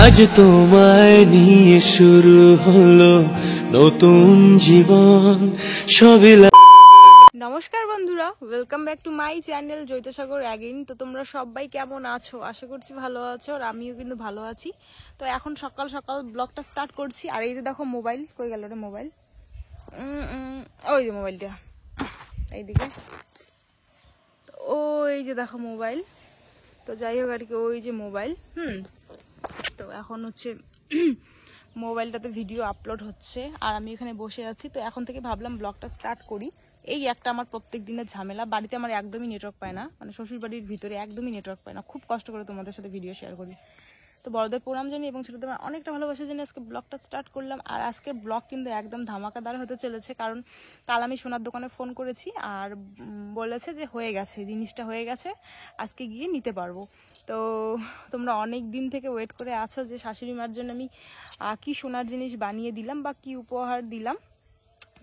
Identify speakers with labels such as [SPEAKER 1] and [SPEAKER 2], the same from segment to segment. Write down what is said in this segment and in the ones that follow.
[SPEAKER 1] আজ তোমায় নিয়ে শুরু হলো নতুন জীবন সবই।
[SPEAKER 2] নমস্কার বন্ধুরা, welcome back to my channel Joitsagar again. তো তোমরা সবাই কেমন আছো? আশা করছি ভালো আছো, আর আমিও কিন্তু ভালো আছি। তো এখন সকাল সকাল ব্লগটা স্টার্ট করছি। আর এই যে দেখো মোবাইল, কই গেল রে মোবাইল? ওই যে মোবাইলটা এইদিকে, ওই যে দেখো মোবাইল। তো যাই হোক আর কি, ওই যে মোবাইল। তো এখন হচ্ছে মোবাইলটাতে ভিডিও আপলোড হচ্ছে আর আমি এখানে বসে আছি। তো এখন থেকে ভাবলাম ব্লগটা স্টার্ট করি। এই একটা আমার প্রত্যেক দিনের ঝামেলা, বাড়িতে আমার একদমই নেটওয়ার্ক পায় না, মানে শ্বশুর বাড়ির ভিতরে একদমই নেটওয়ার্ক পায় না। খুব কষ্ট করে তোমাদের সাথে ভিডিও শেয়ার করি। তো বড়দের প্রণাম জানি এবং ছোটদের অনেকটা ভালোবাসা জানি আজকে ব্লগটা স্টার্ট করলাম। আর আজকে ব্লগ কিন্তু একদম ধামাকাদার হতে চলেছে, কারণ কাল আমি সোনার দোকানে ফোন করেছি আর বলেছে যে হয়ে গেছে, জিনিসটা হয়ে গেছে, আজকে গিয়ে নিতে পারবো। তো তোমরা অনেক দিন থেকে ওয়েট করে আছো যে শাশুড়ি মার জন্য আমি কি সোনার জিনিস বানিয়ে দিলাম বা কি উপহার দিলাম।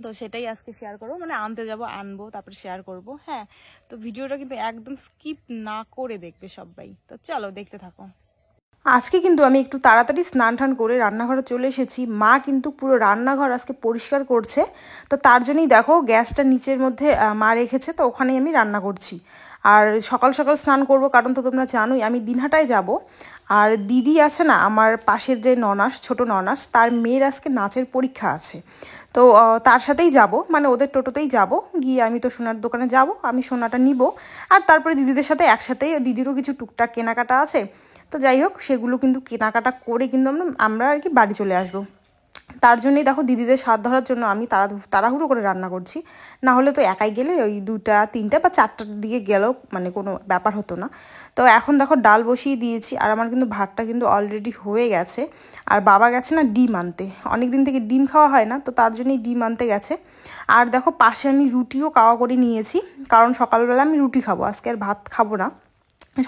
[SPEAKER 2] তো সেটাই আজকে শেয়ার করবো, মানে আনতে যাব, আনবো, তারপরে শেয়ার করব। হ্যাঁ, তো ভিডিওটা কিন্তু একদম স্কিপ না করে দেখবে সবাই। তো চলো দেখতে থাকো। আজকে কিন্তু আমি একটু তাড়াতাড়ি স্নান টান করে রান্নাঘরে চলে এসেছি। মা কিন্তু পুরো রান্নাঘর আজকে পরিষ্কার করছে। তো তার জন্যই দেখো গ্যাসটা নিচের মধ্যে মা রেখেছে, তো ওখানেই আমি রান্না করছি। আর সকাল সকাল স্নান করব, কারণ তো তোমরা জানোই আমি দিনহাটায় যাব। আর দিদি আছে না, আমার পাশের যে ননাস, ছোট ননাস, তার মেয়ের আজকে নাচের পরীক্ষা আছে। তো তার সাথেই যাব, মানে ওদের টোটোতেই যাব। গিয়ে আমি তো সোনার দোকানে যাব, আমি সোনাটা নিব। আর তারপরে দিদিদের সাথে একসাথেই, দিদিরও কিছু টুকটাক কেনাকাটা আছে। তো যাই হোক, সেগুলো কিন্তু কেনাকাটা করে কিন্তু আমরা আর কি বাড়ি চলে আসবো। তার জন্যই দেখো দিদিদের স্বাদ ধরার জন্য আমি তাড়াহুড়ো করে রান্না করছি। না হলে তো একাই গেলে ওই 2টা 3টা বা 4টার দিকে গেলেও মানে কোনো ব্যাপার হতো না। তো এখন দেখো ডাল বসিয়ে দিয়েছি, আর আমার কিন্তু ভাতটা কিন্তু অলরেডি হয়ে গেছে। আর বাবা গেছে না ডিম আনতে, অনেক দিন থেকে ডিম খাওয়া হয় না, তো তার জন্যই ডিম আনতে গেছে। আর দেখো পাশে আমি রুটিও কাওয়া করে নিয়েছি, কারণ সকালবেলা আমি রুটি খাবো, আজকে আর ভাত খাবো না।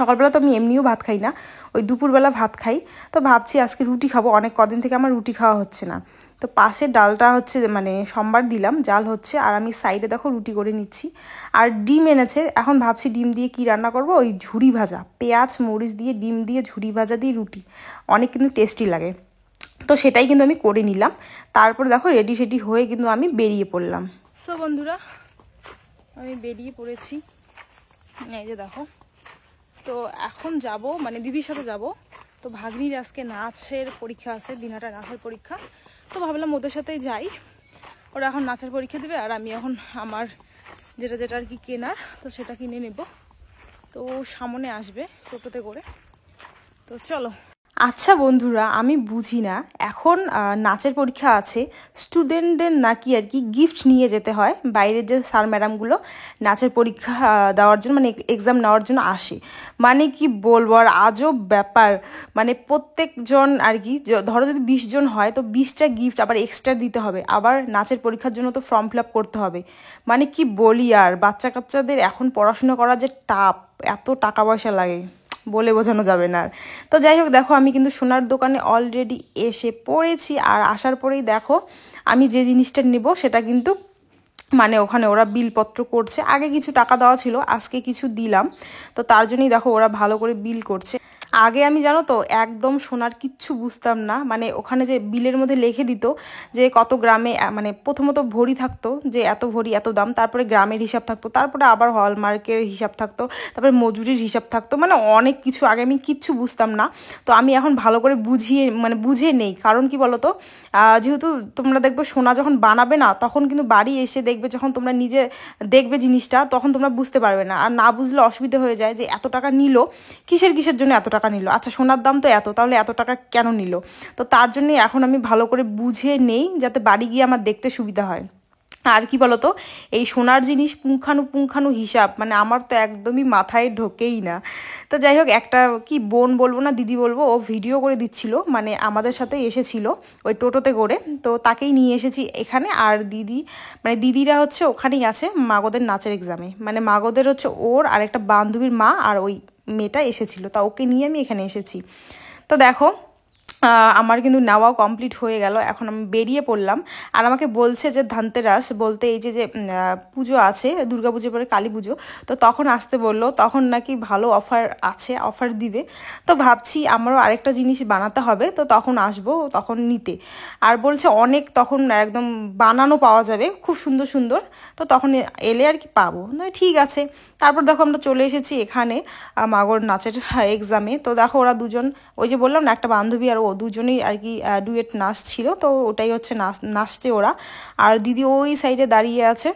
[SPEAKER 2] সকালবেলা তো আমি এমনিও ভাত খাই না, ওই দুপুরবেলা ভাত খাই। তো ভাবছি আজকে রুটি খাবো, অনেক কদিন থেকে আমার রুটি খাওয়া হচ্ছে না। তো পাশে ডালটা হচ্ছে, মানে সোমবার দিলাম, জাল হচ্ছে, আর আমি সাইডে দেখো রুটি করে নিচ্ছি। আর ডিম এনেছে, এখন ভাবছি ডিম দিয়ে কি রান্না করব। ওই ঝুরি ভাজা, পেঁয়াজ মরিচ দিয়ে ডিম দিয়ে ঝুরি ভাজা দিয়ে রুটি, অনেক কিন্তু টেস্টি লাগে। তো সেটাই কিন্তু আমি করে নিলাম। তারপর দেখো রেডি সেডি হয়ে কিন্তু আমি বেরিয়ে পড়লাম। সো বন্ধুরা, আমি বেরিয়ে পড়েছি, এই যে দেখো। তো এখন যাব, মানে দিদির সাথে যাব। তো ভাগ্নির আজকে নাচের পরীক্ষা আছে, দিনহাটা নাচের পরীক্ষা। তো ভাবলাম ওদের সাথেই যাই, ওরা এখন নাচের পরীক্ষা দেবে আর আমি এখন আমার যেটা যেটা আর কি কেনার, তো সেটা কিনে নেব। তো সামনে আসবে টোটোতে করে। তো চলো। আচ্ছা বন্ধুরা, আমি বুঝি না এখন নাচের পরীক্ষা আছে, স্টুডেন্টদের নাকি আর কি গিফট নিয়ে যেতে হয় বাইরের যে স্যার ম্যাডামগুলো নাচের পরীক্ষা দেওয়ার জন্য, মানে এক্সাম নেওয়ার জন্য আসে। মানে কি বলবো, আর আজব ব্যাপার। মানে প্রত্যেকজন আর কি, ধরো যদি 20 জন হয়, তো 20টা গিফট আবার এক্সট্রা দিতে হবে, আবার নাচের পরীক্ষার জন্য তো ফর্ম ফিল আপ করতে হবে। মানে কি বলি, আর বাচ্চা কাচ্চাদের এখন পড়াশোনা করা যে টাফ, এত টাকা পয়সা লাগে বলে বোঝানো যাবে না। তো যাই হোক, দেখো আমি কিন্তু সোনার দোকানে অলরেডি এসে পড়েছি। আর আসার পরেই দেখো আমি যে জিনিসটা নেব সেটা কিন্তু, মানে ওখানে ওরা বিলপত্র করছে। আগে কিছু টাকা দেওয়া ছিল, আজকে কিছু দিলাম। তো তার জন্যই দেখো ওরা ভালো করে বিল করছে। আগে আমি জানো তো একদম সোনার কিচ্ছু বুঝতাম না, মানে ওখানে যে বিলের মধ্যে লিখে দিত যে কত গ্রামে, মানে প্রথমত ভরি থাকতো যে এত ভরি এত দাম, তারপরে গ্রামের হিসাব থাকতো, তারপরে আবার হলমার্কের হিসাব থাকতো, তারপরে মজুরির হিসাব থাকতো, মানে অনেক কিছু আগে আমি কিচ্ছু বুঝতাম না। তো আমি এখন ভালো করে বুঝে নেই, কারণ কি বলতো, যেহেতু তোমরা দেখবে সোনা যখন বানাবে না, তখন কিন্তু বাড়ি এসে দেখবে, যখন তোমরা নিজে দেখবে জিনিসটা, তখন তোমরা বুঝতে পারবে না। আর না বুঝলে অসুবিধা হয়ে যায় যে এত টাকা নিল, কিসের জন্য এত টাকা নিল, আচ্ছা সোনার দাম তো এত, তাহলে এত টাকা কেন নিল। তো তার জন্যই এখন আমি ভালো করে বুঝে নেই, যাতে বাড়ি গিয়ে আমার দেখতে সুবিধা হয়। আর কি বলতো, এই সোনার জিনিস পুঙ্খানু হিসাব, মানে আমার তো একদমই মাথায় ঢোকেই না। তো যাই হোক, একটা কি বোন বলবো না দিদি বলবো, ও ভিডিও করে দিচ্ছিল, মানে আমাদের সাথে এসেছিল ওই টোটোতে করে, তো তাকেই নিয়ে এসেছি এখানে। আর দিদি, মানে দিদিরা হচ্ছে ওখানেই আছে মাগোদের নাচের এক্সামে, মানে মাগোদের হচ্ছে ওর আর একটা বান্ধবীর মা আর ওই মেয়েটা এসেছিল, তা ওকে নিয়ে আমি এখানে এসেছি। তো দেখো আমার কিন্তু নেওয়াও কমপ্লিট হয়ে গেল। এখন আমি বেরিয়ে পড়লাম। আর আমাকে বলছে যে ধানতেরাস বলতে এই যে যে পুজো আছে, দুর্গা পুজোর পরে কালী পুজো, তো তখন আসতে বললো, তখন নাকি ভালো অফার আছে, অফার দিবে। তো ভাবছি আমারও আরেকটা জিনিস বানাতে হবে, তো তখন আসবো, তখন নিতে। আর বলছে অনেক তখন একদম বানানো পাওয়া যাবে খুব সুন্দর সুন্দর, তো তখন এলে আর কি পাবো। না ঠিক আছে। তারপর দেখো আমরা চলে এসেছি এখানে মাগর নাচের এক্সামে। তো দেখো ওরা দুজন, ওই যে বললাম না একটা বান্ধবী আর ও দুজনেই আর কি ডুয়েট নাচ ছিল, তো ওটাই হচ্ছে নাচছে ওরা। আর দিদি ওই সাইডে দাঁড়িয়ে আছে।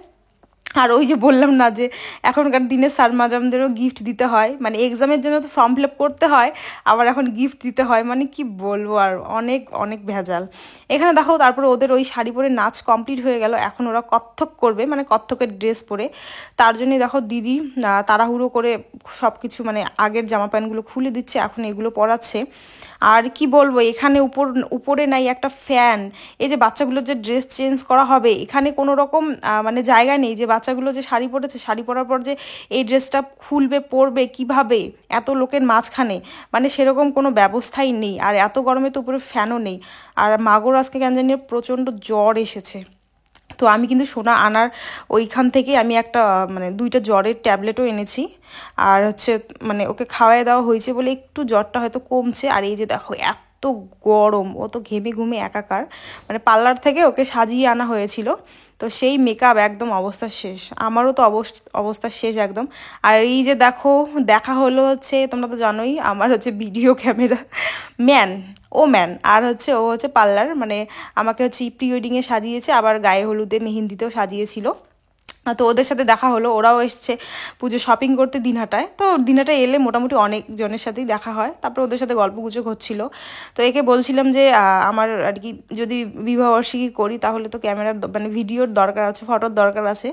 [SPEAKER 2] আর ওই যে বললাম না যে এখনকার দিনে স্যার ম্যাডামদেরও গিফট দিতে হয়, মানে এক্সামের জন্য তো ফর্ম ফিল আপ করতে হয়, আবার এখন গিফট দিতে হয়, মানে কি বলবো আর, অনেক অনেক ভেজাল। এখানে দেখো তারপরে ওদের ওই শাড়ি পরে নাচ কমপ্লিট হয়ে গেল। এখন ওরা কত্থক করবে, মানে কত্থকের ড্রেস পরে। তার জন্যই দেখো দিদি তাড়াহুড়ো করে সব কিছু মানে আগের জামা প্যান্টগুলো খুলে দিচ্ছে, এখন এগুলো পরাচ্ছে। আর কি বলবো, এখানে উপরে নাই একটা ফ্যান। এই যে বাচ্চাগুলোর যে ড্রেস চেঞ্জ করা হবে, এখানে কোনো রকম মানে জায়গা নেই যে বাচ্চাগুলো যে শাড়ি পরেছে, শাড়ি পরার পর যে এই ড্রেসটা খুলবে, পরবে কিভাবে এত লোকের মাঝখানে, মানে সেরকম কোনো ব্যবস্থাই নেই। আর এত গরমে তো উপরে ফ্যানও নেই। আর মাগোর আজকে কেন জানি প্রচণ্ড জ্বর এসেছে। তো আমি কিন্তু সোনা আনার ওইখান থেকে আমি একটা মানে 2টা জ্বরের ট্যাবলেটও এনেছি। আর হচ্ছে মানে ওকে খাওয়াই দেওয়া হয়েছে বলে একটু জ্বরটা হয়তো কমছে। আর এই যে দেখো এত গরম, ও তো ঘেমে ঘুমে একাকার, মানে পার্লার থেকে ওকে সাজিয়ে আনা হয়েছিল, তো সেই মেকআপ একদম অবস্থা শেষ। আমারও তো অবস্থা শেষ একদম। আর এই যে দেখো দেখা হলো হচ্ছে, তোমরা তো জানোই আমার হচ্ছে ভিডিও ক্যামেরা ম্যান, ও ম্যান। আর হচ্ছে ও হচ্ছে পার্লার, মানে আমাকে হচ্ছে প্রি ওয়েডিংয়ে সাজিয়েছে, আবার গায়ে হলুদে মেহেন্দিতেও সাজিয়েছিল। তো ওদের সাথে দেখা হলো, ওরাও এসছে পুজো শপিং করতে দিনহাটায়। তো দিনহাটায় এলে মোটামুটি অনেকজনের সাথেই দেখা হয়, তারপর ওদের সাথে গল্প গুজব হচ্ছিল। তো একে বলছিলাম যে আমার আর কি যদি বিবাহবার্ষিকী করি তাহলে তো ক্যামেরার মানে ভিডিওর দরকার আছে, ফটোর দরকার আছে,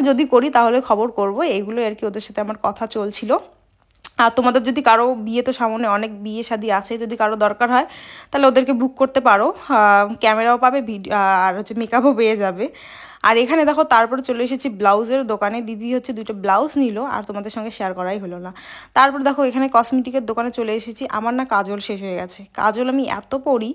[SPEAKER 2] যদি করি তাহলে খবর করব, এইগুলো আর কি ওদের সাথে আমার কথা চলছিল। আর তোমাদের যদি কারো বিয়ে, তো সামনে অনেক বিয়ে শাদী আছে, যদি কারো দরকার হয় তাহলে ওদেরকে বুক করতে পারো, ক্যামেরাও পাবে, ভিডিও আর হচ্ছে মেকআপও পেয়ে যাবে। আর এখানে দেখো তারপরে চলে এসেছি ব্লাউজের দোকানে। দিদি হচ্ছে 2টা ব্লাউজ নিল, আর তোমাদের সঙ্গে শেয়ার করাই হলো না। তারপর দেখো এখানে কসমেটিকের দোকানে চলে এসেছি। আমার না কাজল শেষ হয়ে গেছে, কাজল আমি এত পরি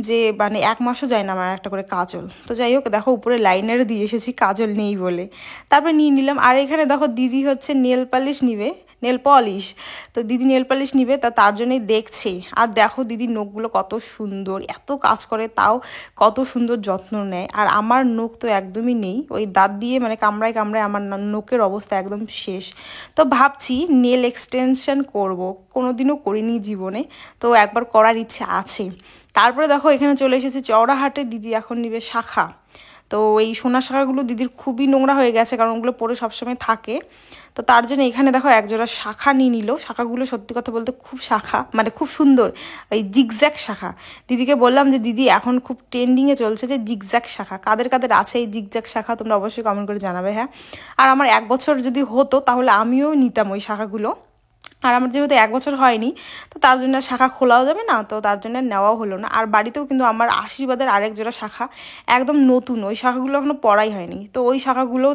[SPEAKER 2] যে মানে 1 মাসও যায় না আমার একটা করে কাজল। তো যাই হোক দেখো উপরে লাইনার দিয়ে এসেছি কাজল নেই বলে, তারপরে নিয়ে নিলাম। আর এখানে দেখো দিদি হচ্ছে নেল পালিশ নিবে, নেল পলিশ। তো দিদি নেল পালিশ নিবে, তার জন্যই দেখছে। আর দেখো দিদির নখগুলো কত সুন্দর, এত কাজ করে তাও কত সুন্দর যত্ন নেয়। আর আমার নখ তো একদমই নেই, ওই দাঁত দিয়ে মানে কামড়ায় কামড়ায় আমার নখের অবস্থা একদম শেষ। তো ভাবছি নেল এক্সটেনশন করব, কোনোদিনও করিনি জীবনে, তো একবার করার ইচ্ছে আছে। তারপরে দেখো এখানে চলে এসেছি চওড়াহাটে, দিদি এখন নিবে শাখা। তো এই সোনার শাখাগুলো দিদির খুবই নোংরা হয়ে গেছে, কারণ ওগুলো পরে সবসময় থাকে। তো তার জন্য এখানে দেখো একজোড়া শাখা নিয়ে নিল। শাখাগুলো সত্যি কথা বলতে খুব শাখা, মানে খুব সুন্দর, এই জিগজ্যাগ শাখা। দিদিকে বললাম যে দিদি এখন খুব ট্রেন্ডিংয়ে চলছে যে জিগজ্যাগ শাখা, কাদের কাদের আছে এই জিগজ্যাগ শাখা তোমরা অবশ্যই কমেন্ট করে জানাবে। হ্যাঁ, আর আমার 1 বছর যদি হতো তাহলে আমিও নিতাম ওই শাখাগুলো। আর আমার যেহেতু 1 বছর হয়নি, তো তার জন্য শাখা খোলাও যাবে না, তো তার জন্য নেওয়াও হলো না। আর বাড়িতেও কিন্তু আমার আশীর্বাদের আরেক জোড়া শাখা একদম নতুন, ওই শাখাগুলো এখনো পড়াই হয়নি, তো ওই শাখাগুলোও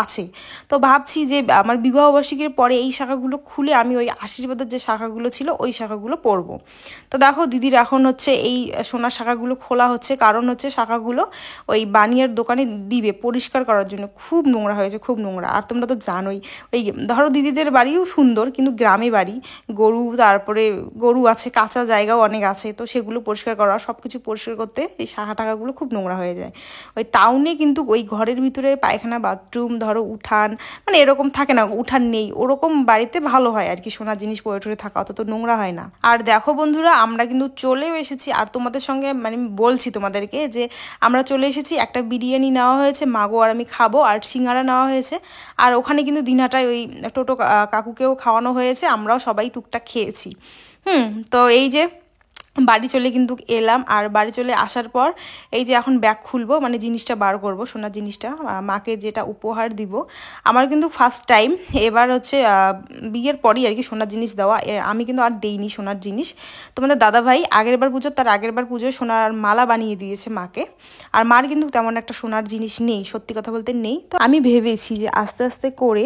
[SPEAKER 2] আছে। তো ভাবছি যে আমার বিবাহবার্ষিকীর পরে এই শাখাগুলো খুলে আমি ওই আশীর্বাদের যে শাখাগুলো ছিল ওই শাখাগুলো পরবো। তো দেখো দিদির এখন হচ্ছে এই সোনার শাখাগুলো খোলা হচ্ছে, কারণ হচ্ছে শাখাগুলো ওই বানিয়ার দোকানে দিবে পরিষ্কার করার জন্য, খুব নোংরা হয়েছে, খুব নোংরা। আর তোমরা তো জানোই ওই ধরো দিদিদের বাড়িও সুন্দর, কিন্তু গ্রামে বাড়ি, গরু, তারপরে গরু আছে, কাঁচা জায়গাও অনেক আছে, তো সেগুলো পরিষ্কার করা, সব কিছু পরিষ্কার করতে এই শাখা টাকাগুলো খুব নোংরা হয়ে যায়। ওই টাউনে কিন্তু ওই ঘরের ভিতরে পায়খানা, বাথরুম, ধরো উঠান, মানে এরকম থাকে না, উঠান নেই, ওরকম বাড়িতে ভালো হয় আর কি সোনার জিনিস পরে টরে থাকা, অত তো নোংরা হয় না। আর দেখো বন্ধুরা আমরা কিন্তু চলেও এসেছি, আর তোমাদের সঙ্গে মানে বলছি তোমাদেরকে যে আমরা চলে এসেছি। একটা বিরিয়ানি নেওয়া হয়েছে, মাগো আর আমি খাবো, আর সিঙ্গারা নেওয়া হয়েছে। আর ওখানে কিন্তু দিনহাটায় ওই টোটো কাকুকেও খাওয়ানো হয়েছে, আমরাও সবাই টুকটাক খেয়েছি। তো এই যে বাড়ি চলে কিন্তু এলাম। আর বাড়ি চলে আসার পর এই যে এখন ব্যাগ খুলবো, মানে জিনিসটা বার করব, সোনার জিনিসটা মাকে যেটা উপহার দিব। আমার কিন্তু ফার্স্ট টাইম এবার হচ্ছে বিয়ের পরই আর কি সোনার জিনিস দেওয়া। আমি কিন্তু আর দেইনি সোনার জিনিস। তোমাদের দাদাভাই আগেরবার পুজো, তার আগেরবার পুজোয় সোনার মালা বানিয়ে দিয়েছে মাকে। আর মার কিন্তু তেমন একটা সোনার জিনিস নেই, সত্যি কথা বলতে নেই। তো আমি ভেবেছি যে আস্তে আস্তে করে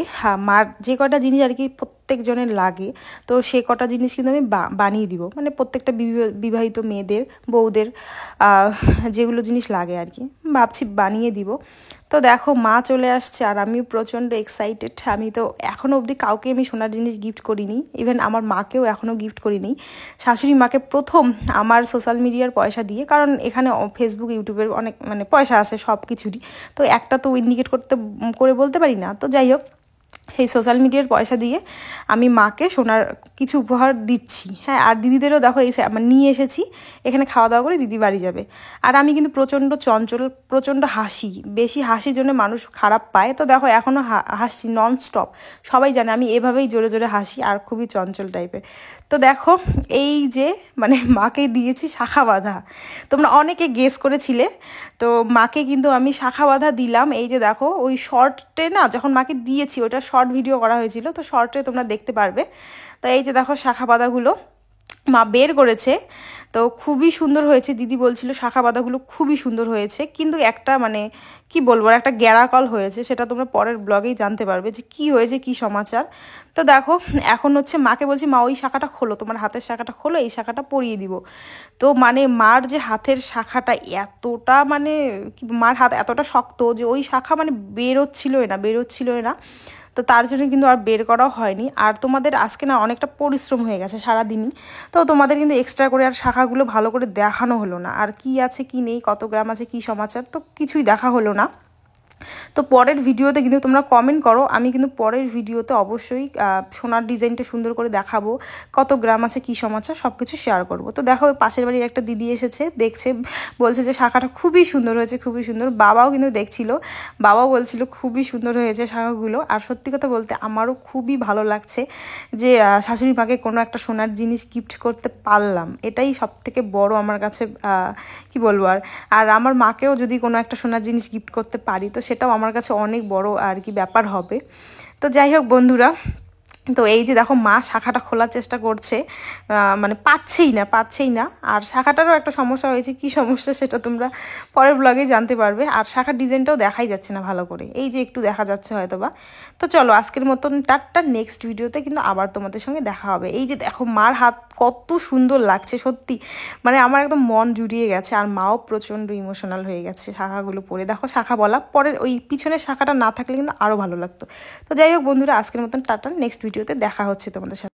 [SPEAKER 2] মার যে কটা জিনিস আর কি
[SPEAKER 3] প্রত্যেকজনের লাগে। তো সে কটা জিনিস কিন্তু আমি বানিয়ে দিব, মানে প্রত্যেকটা বিবাহিত মেয়েদের বউদের যেগুলো জিনিস লাগে আর কি, ভাবছি বানিয়ে দিব। তো দেখো মা চলে আসছে আর আমিও প্রচণ্ড এক্সাইটেড। আমি তো এখনও অবধি কাউকে আমি সোনার জিনিস গিফট করিনি, ইভেন আমার মাকেও এখনও গিফট করিনি। শাশুড়ি মাকে প্রথম আমার সোশ্যাল মিডিয়ার পয়সা দিয়ে, কারণ এখানে ফেসবুক ইউটিউবের অনেক মানে পয়সা আছে সব কিছুরই, তো একটা তো ইন্ডিকেট করে বলতে পারি না। তো যাই হোক, সেই সোশ্যাল মিডিয়ার পয়সা দিয়ে আমি মাকে সোনার কিছু উপহার দিচ্ছি। হ্যাঁ, আর দিদিদেরও দেখো মানে নিয়ে এসেছি, এখানে খাওয়া দাওয়া করে দিদি বাড়ি যাবে। আর আমি কিন্তু প্রচণ্ড চঞ্চল, প্রচণ্ড হাসি, বেশি হাসির জন্য মানুষ খারাপ পায়। তো দেখো এখনও হাসছি নন স্টপ, সবাই জানে আমি এভাবেই জোরে জোরে হাসি আর খুবই চঞ্চল টাইপের। তো দেখো এই যে মানে মাকে দিয়েছি শাখা বাঁধা, তোমরা অনেকে গেস করেছিলে। তো মাকে কিন্তু আমি শাখা বাঁধা দিলাম। এই যে দেখো ওই শর্টে না, যখন মাকে দিয়েছি ওটা শর্ট ভিডিও করা হয়েছিল, তো শর্টে তোমরা দেখতে পারবে। তো এই যে দেখো শাখা বাঁধাগুলো মা বের করেছে, তো খুবই সুন্দর হয়েছে। দিদি বলছিল শাখা বাঁধাগুলো খুবই সুন্দর হয়েছে, কিন্তু একটা মানে কি বলবো, একটা গ্যারাকল হয়েছে, সেটা তোমরা পরের ব্লগেই জানতে পারবে যে কি হয়েছে, কি সমাচার। তো দেখো এখন হচ্ছে মাকে বলছি মা ওই শাখাটা খোলো, তোমার হাতের শাখাটা খোলো, এই শাখাটা পরিয়ে দিব। তো মানে মার যে হাতের শাখাটা এতটা মানে মার হাত এতটা শক্ত যে ওই শাখা মানে বেরোচ্ছিলই না। তো তার জন্য কিন্তু আর বের করাও হয়নি। আর তোমাদের আজকে না অনেকটা পরিশ্রম হয়ে গেছে সারাদিনই, তো তোমাদের কিন্তু এক্সট্রা করে আর শাখাগুলো ভালো করে দেখানো হলো না, আর কি আছে কি নেই, কত গ্রাম আছে, কি সমাচার, তো কিছুই দেখা হলো না। তো পরের ভিডিওতে কিন্তু তোমরা কমেন্ট করো, আমি কিন্তু পরের ভিডিওতে অবশ্যই সোনার ডিজাইনটা সুন্দর করে দেখাবো, কত গ্রাম আছে, কি সমাচার, সব কিছু শেয়ার করবো। তো দেখো পাশের বাড়ির একটা দিদি এসেছে, দেখছে, বলছে যে শাখাটা খুবই সুন্দর হয়েছে, খুবই সুন্দর। বাবাও কিন্তু দেখছিল, বাবাও বলছিল খুবই সুন্দর হয়েছে শাখাগুলো। আর সত্যি কথা বলতে আমারও খুবই ভালো লাগছে যে শাশুড়ি মাকে কোনো একটা সোনার জিনিস গিফট করতে পারলাম, এটাই সব থেকে বড় আমার কাছে কি বলবো। আর আমার মাকেও যদি কোনো একটা সোনার জিনিস গিফট করতে পারি, তো সেটাও আমার কাছে অনেক বড় আর কি ব্যাপার হবে। তো যাই হোক বন্ধুরা, তো এই যে দেখো মা শাখাটা খোলার চেষ্টা করছে, মানে পাচ্ছেই না। আর শাখাটারও একটা সমস্যা হয়েছে, কি সমস্যা সেটা তোমরা পরের ব্লগেই জানতে পারবে। আর শাখার ডিজাইনটাও দেখাই যাচ্ছে না ভালো করে, এই যে একটু দেখা যাচ্ছে হয়তো বা। তো চলো আজকের মতন টাটা, নেক্সট ভিডিওতে কিন্তু আবার তোমাদের সঙ্গে দেখা হবে। এই যে দেখো মার হাত কত সুন্দর লাগছে সত্যি, মানে আমার একদম মন জুড়িয়ে গেছে। আর মাও প্রচণ্ড ইমোশনাল হয়ে গেছে শাখাগুলো পরে। দেখো শাখা বলা, পরের ওই পিছনের শাখাটা না থাকলে কিন্তু আরও ভালো লাগতো। তো যাই হোক বন্ধুরা, আজকের মতন টাটা, নেক্সট ভিডিওতে দেখা হচ্ছে তোমাদের সাথে।